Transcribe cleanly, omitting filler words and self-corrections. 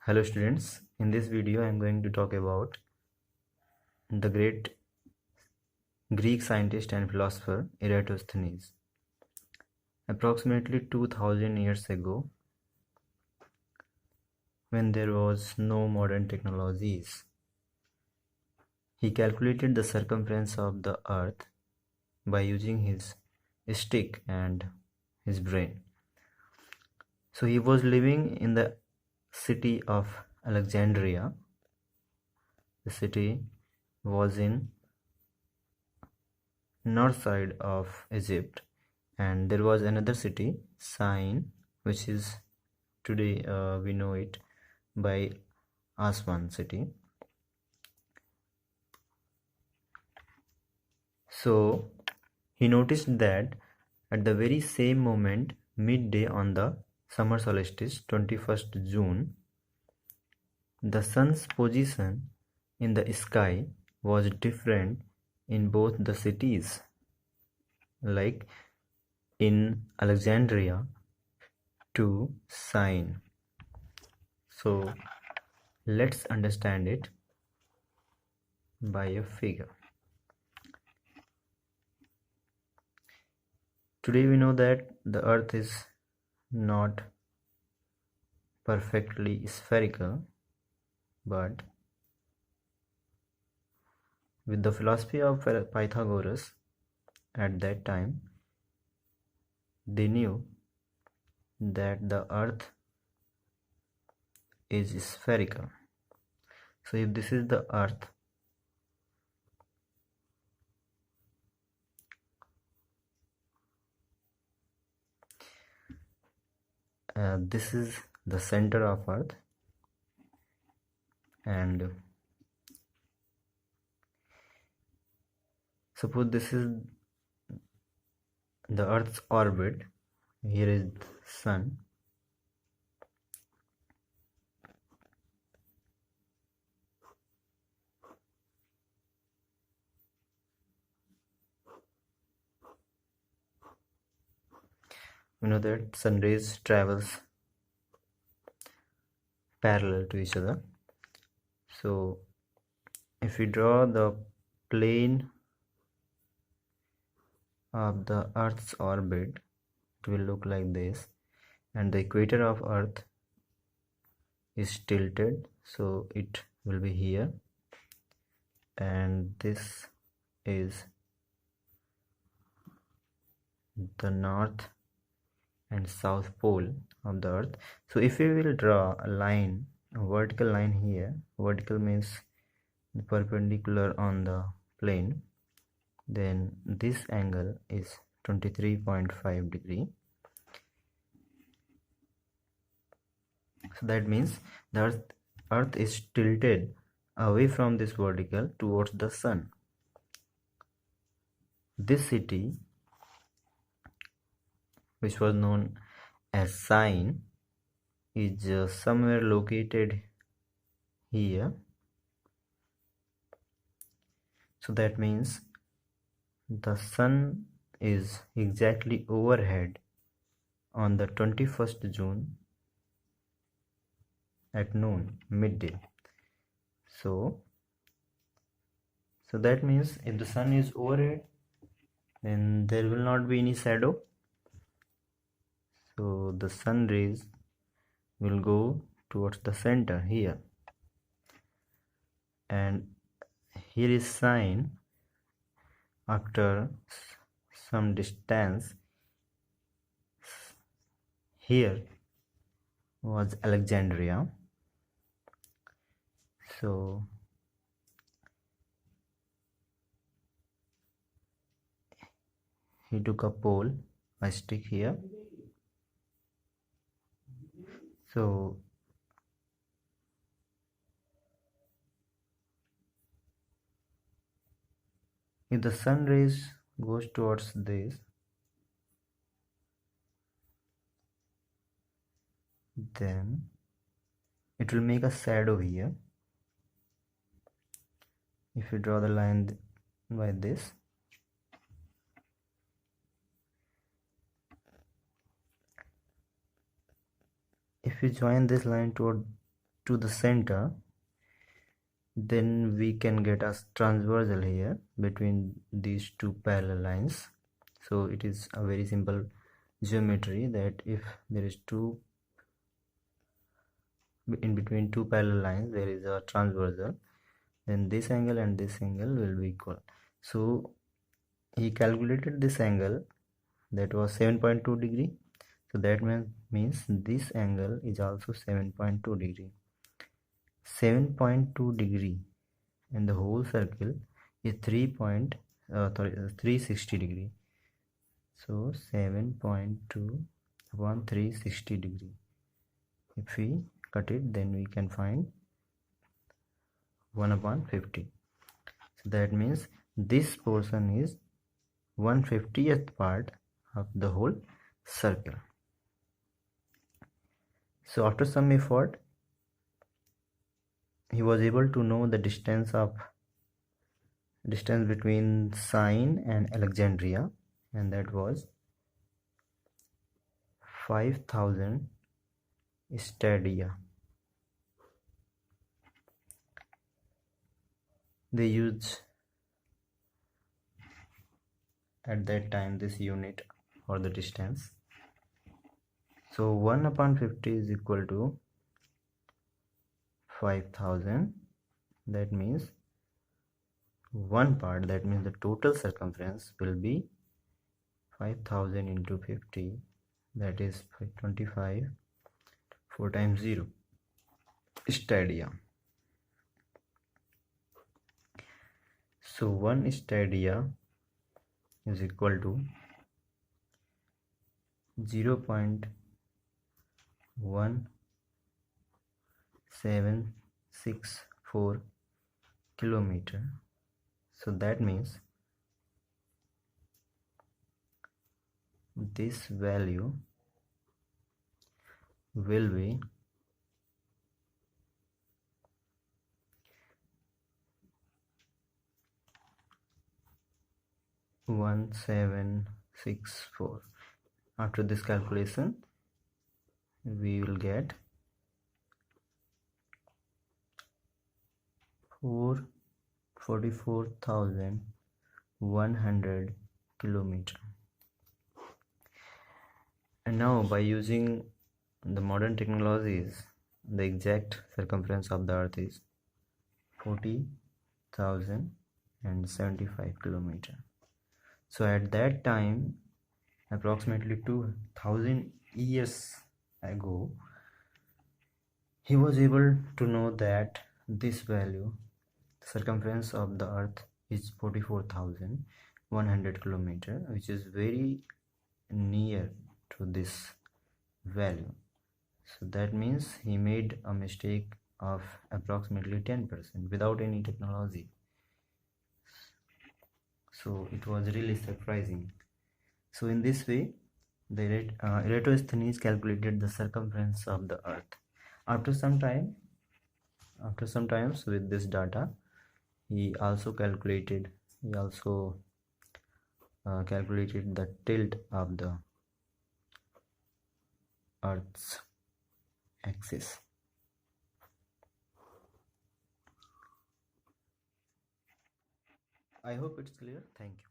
Hello students, in this video I am going to talk about the great Greek scientist and philosopher Eratosthenes. Approximately 2000 years ago, when there was no modern technologies, he calculated the circumference of the earth by using his stick and his brain. So he was living in the city of Alexandria. The city was in north side of Egypt, and there was another city, Syene, which is today we know it by Aswan city. So he noticed that at the very same moment, midday on the summer solstice, 21st June, the sun's position in the sky was different in both the cities. Like in Alexandria to Syene. So let's understand it by a figure. Today we know that the earth is not perfectly spherical, but with the philosophy of Pythagoras at that time, they knew that the earth is spherical. So if this is the earth, this is the center of earth, and suppose this is the earth's orbit. Here is the sun, you know that sun rays travels parallel to each other. So if we draw the plane of the earth's orbit, it will look like this, and the equator of earth is tilted, so it will be here, and this is the north and south pole of the earth. So if we will draw a line, a vertical line here, vertical means perpendicular on the plane, then this angle is 23.5 degree. So that means the earth is tilted away from this vertical towards the sun. This city, which was known as Syene, is somewhere located here. So that means the sun is exactly overhead on the 21st June at noon, midday. So that means if the sun is overhead, then there will not be any shadow. So the sun rays will go towards the center here, and here is Syene. After some distance, here was Alexandria. So he took a pole, a stick here. So if the sun rays goes towards this, then it will make a shadow here. If you draw the line by this, if you join this line to to the center, then we can get a transversal here between these two parallel lines. So it is a very simple geometry that if there is in between two parallel lines there is a transversal, then this angle and this angle will be equal. So he calculated this angle, that was 7.2 degree. So that means this angle is also 7.2 degree. 7.2 degree and the whole circle is 360 degree. So 7.2 upon 360 degree. If we cut it, then we can find 1 upon 50. So that means this portion is 1/50th part of the whole circle. So after some effort, he was able to know the distance between Syene and Alexandria, and that was 5,000 stadia. They used at that time this unit for the distance. So 1 upon 50 is equal to 5,000. That means one part, that means the total circumference will be 5,000 into 50, that is 25, 4 times 0 stadia. So 1 stadia is equal to 0.1764 kilometer. So that means this value will be 1764. After this calculation, we will get 44,100 kilometer. And now by using the modern technologies, the exact circumference of the earth is 40,075 kilometer. So at that time, approximately 2,000 years ago, he was able to know that this value, the circumference of the earth, is 44,100 kilometer, which is very near to this value. So that means he made a mistake of approximately 10% without any technology. So it was really surprising. So in this way, the Eratosthenes calculated the circumference of the earth. After some time with this data, he also calculated the tilt of the earth's axis. I hope it's clear. Thank you.